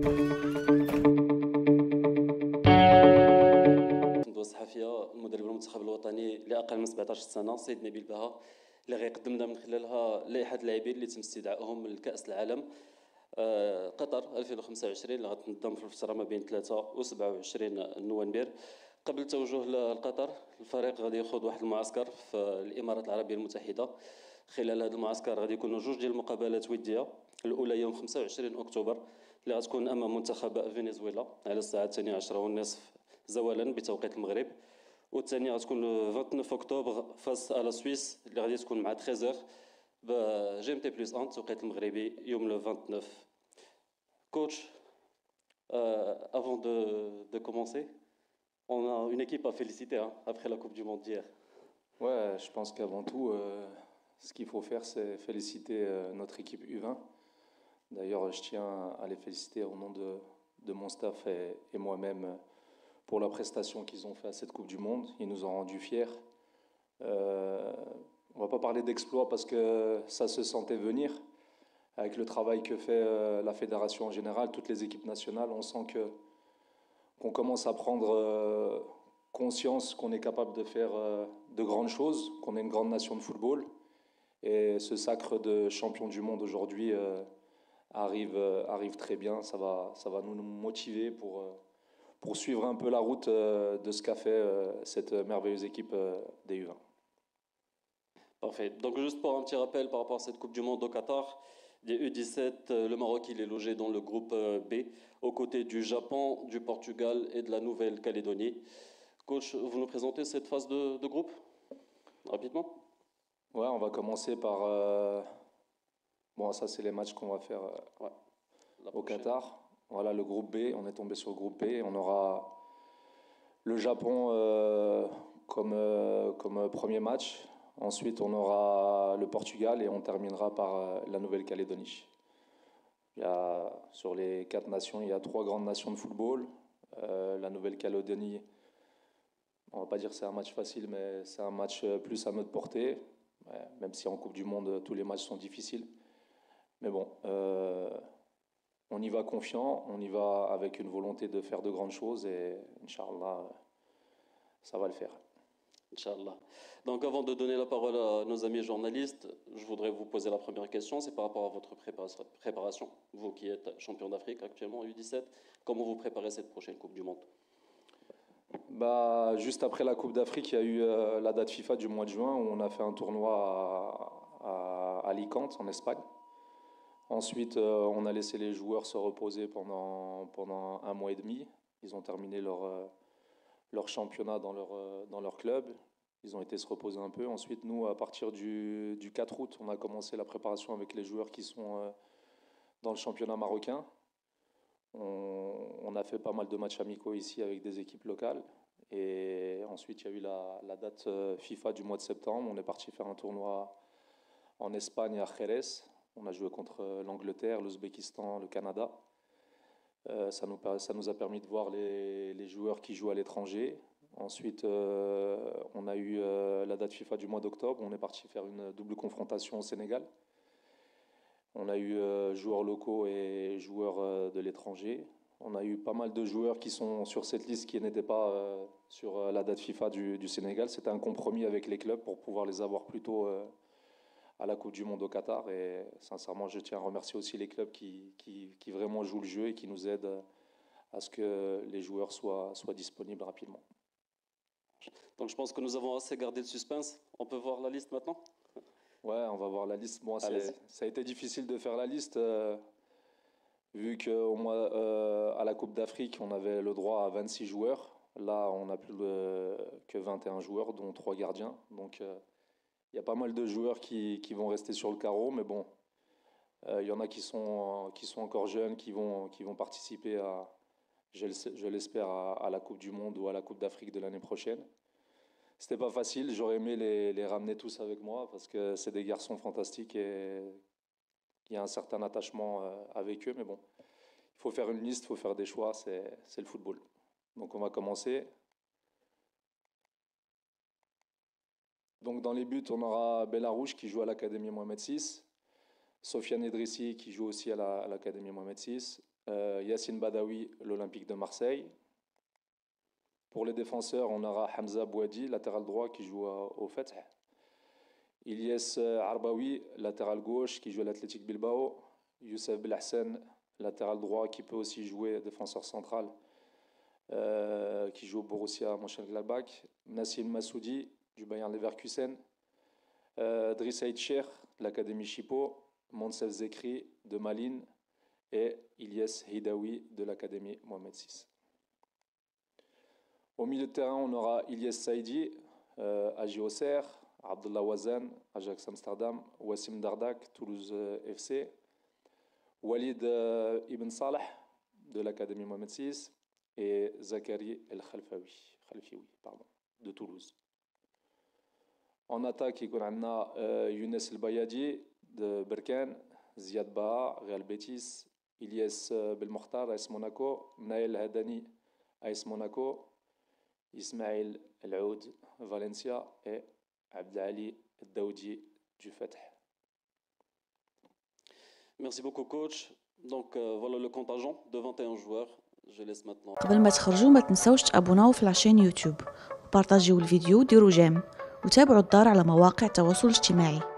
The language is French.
ندوة الصحفية المدرب المنتخب الوطني لأقل من 17 سنة سيد نبيل بها، اللي غيقدم لنا من خلالها لائحة اللاعبين اللي تم استدعائهم لكأس العالم قطر 2025 اللي غتنظم في الفترة ما بين 3 و 27 نوفمبر. قبل التوجه لقطر الفريق غادي يخوض واحد المعسكر في الإمارات العربية المتحدة. خلال هذا المعسكر غادي يكونوا جوج ديال المقابلات ودية، الأولى يوم 25 أكتوبر اللي غتكون أمام منتخب فنزويلا على الساعة 12:30 زوالا بتوقيت المغرب، والثانية غتكون 29 أكتوبر فاس على السويس اللي غادي تكون مع 13 بجي ام تي بلس 1 التوقيت المغربي يوم 29. Coach, avant de commencer, on a une équipe à féliciter hein, après la Coupe du Monde d'hier. Ouais, je pense qu'avant tout, ce qu'il faut faire, c'est féliciter notre équipe U20. D'ailleurs, je tiens à les féliciter au nom de mon staff et moi-même pour la prestation qu'ils ont fait à cette Coupe du Monde. Ils nous ont rendus fiers. On ne va pas parler d'exploit parce que ça se sentait venir. Avec le travail que fait la fédération en général, toutes les équipes nationales, on sent qu'on commence à prendre conscience qu'on est capable de faire de grandes choses, qu'on est une grande nation de football. Et ce sacre de champion du monde aujourd'hui arrive très bien. Ça va nous motiver pour suivre un peu la route de ce qu'a fait cette merveilleuse équipe des U20. Parfait. Donc juste pour un petit rappel par rapport à cette Coupe du Monde au Qatar, des U17, le Maroc il est logé dans le groupe B, aux côtés du Japon, du Portugal et de la Nouvelle-Calédonie. Coach, vous nous présentez cette phase de groupe rapidement? Ouais, on va commencer par... Bon, ça c'est les matchs qu'on va faire au Qatar. Voilà le groupe B, on est tombé sur le groupe B. On aura le Japon comme premier match. Ensuite, on aura le Portugal et on terminera par la Nouvelle-Calédonie. Sur les 4 nations, il y a 3 grandes nations de football. La Nouvelle-Calédonie, on ne va pas dire que c'est un match facile, mais c'est un match plus à notre portée. Ouais, même si en Coupe du Monde, tous les matchs sont difficiles. Mais bon, on y va confiant, on y va avec une volonté de faire de grandes choses et Inch'Allah, ça va le faire. Inch'Allah. Donc avant de donner la parole à nos amis journalistes, je voudrais vous poser la première question, c'est par rapport à votre préparation. Vous qui êtes champion d'Afrique actuellement U17, comment vous préparez cette prochaine Coupe du Monde? Juste après la Coupe d'Afrique, il y a eu la date FIFA du mois de juin où on a fait un tournoi à Alicante en Espagne. Ensuite, on a laissé les joueurs se reposer pendant un mois et demi. Ils ont terminé leur championnat dans leur club. Ils ont été se reposer un peu. Ensuite, nous, à partir du 4 août, on a commencé la préparation avec les joueurs qui sont dans le championnat marocain. On a fait pas mal de matchs amicaux ici avec des équipes locales. Et ensuite, il y a eu la date FIFA du mois de septembre. On est parti faire un tournoi en Espagne à Jerez. On a joué contre l'Angleterre, l'Ouzbékistan, le Canada. Ça nous a permis de voir les joueurs qui jouent à l'étranger. Ensuite, on a eu la date FIFA du mois d'octobre. On est parti faire une double confrontation au Sénégal. On a eu joueurs locaux et joueurs de l'étranger. On a eu pas mal de joueurs qui sont sur cette liste qui n'étaient pas sur la date FIFA du Sénégal. C'était un compromis avec les clubs pour pouvoir les avoir plus tôt à la Coupe du Monde au Qatar. Et sincèrement, je tiens à remercier aussi les clubs qui vraiment jouent le jeu et qui nous aident à ce que les joueurs soient disponibles rapidement. Donc je pense que nous avons assez gardé le suspense. On peut voir la liste maintenant? Ouais, on va voir la liste. Bon, ça a été difficile de faire la liste, vu qu'à la Coupe d'Afrique, on avait le droit à 26 joueurs. Là, on n'a plus que 21 joueurs, dont 3 gardiens. Donc, il y a pas mal de joueurs qui vont rester sur le carreau. Mais bon, il y en a qui sont encore jeunes, qui vont participer je l'espère, à la Coupe du Monde ou à la Coupe d'Afrique de l'année prochaine. C'était pas facile, j'aurais aimé les ramener tous avec moi parce que c'est des garçons fantastiques et il y a un certain attachement avec eux. Mais bon, il faut faire une liste, il faut faire des choix, c'est le football. Donc on va commencer. Donc dans les buts, on aura Bellarouche qui joue à l'Académie Mohamed VI, Sofiane Edrissi qui joue aussi à l'Académie Mohamed VI, Yassine Badawi, l'Olympique de Marseille. Pour les défenseurs, on aura Hamza Bouadi, latéral droit qui joue au Fatih. Ilyes Arbaoui, latéral gauche qui joue à l'Athletic Bilbao. Youssef Belhassan, latéral droit qui peut aussi jouer défenseur central, qui joue au Borussia Mönchengladbach. Nassim Massoudi du Bayern Leverkusen. Driss Saïd Cheikh de l'Académie Chipo. Monsef Zekri de Malines. Et Ilyes Hidaoui de l'Académie Mohamed VI. Au milieu de terrain, on aura Ilyes Saïdi, AJ Auxerre, Abdullah Wazan, Ajax Amsterdam, Wassim Dardak, Toulouse FC, Walid Ibn Salah de l'Académie Mohamed VI et Zakari El Khalfioui de Toulouse. En attaque, il y a Younes El Bayadi de Berkane, Ziad Baha, Real Betis, Ilyes Belmokhtar, AS Monaco, Naël Hadani, AS Monaco, Ismail El Aoud, Valencia et Abdelali Daoudi du Fatih. Merci beaucoup coach. Donc voilà le contingent de 21 joueurs. Je laisse maintenant. قبل ما تخرجوا ما تنسوش تابوناو في العشان يوتيوب وبارطاجيو الفيديو وديروا جيم وتابعوا الدار على مواقع التواصل الاجتماعي.